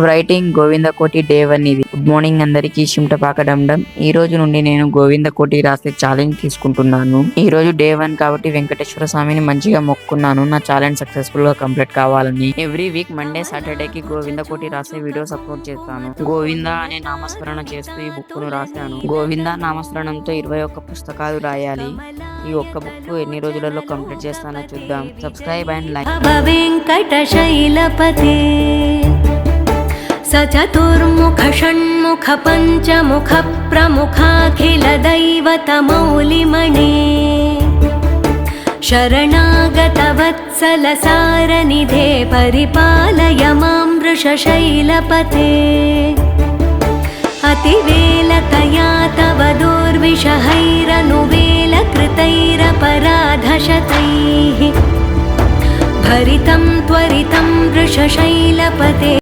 Writing Govinda Koti day 1 ఇది. Good morning అందరికి, చిమటపాక డండం. ఈ రోజు నుండి నేను గోవిందకోటి రాసే ఛాలెంజ్ తీసుకుంటున్నాను. ఈ రోజు డే 1 కాబట్టి వెంకటేశ్వర స్వామిని మంచిగా మొక్కున్నాను నా ఛాలెంజ్ సక్సెస్ఫుల్ గా కంప్లీట్ కావాలని. ఎవ్రీ వీక్ మండే సాటర్డేకి గోవిందకోటి రాసే వీడియోస్ అప్లోడ్ చేస్తాను. గోవింద అనే నామస్మరణ చేస్తూ ఈ బుక్ ను రాశాను. గోవింద నామస్మరణంతో 21 పుస్తకాలు రాయాలి. ఈ ఒక్క బుక్ ఎన్ని రోజులలో కంప్లీట్ చేస్తానో చూద్దాం. Subscribe and like. వెంకటశైలపతే సచతుర్ముఖ షణ్ముఖ పంచముఖ ప్రముఖాఖిల దైవత మౌలిమణే శరణాగత వత్సల సారనిధే పరిపాలయ మాం వృషశైలపతే అతివేలతయా తవ దోర్విషహైరనువేల కృతైరపరాధశతైః భరితం త్వరితం వృషశైలపతే.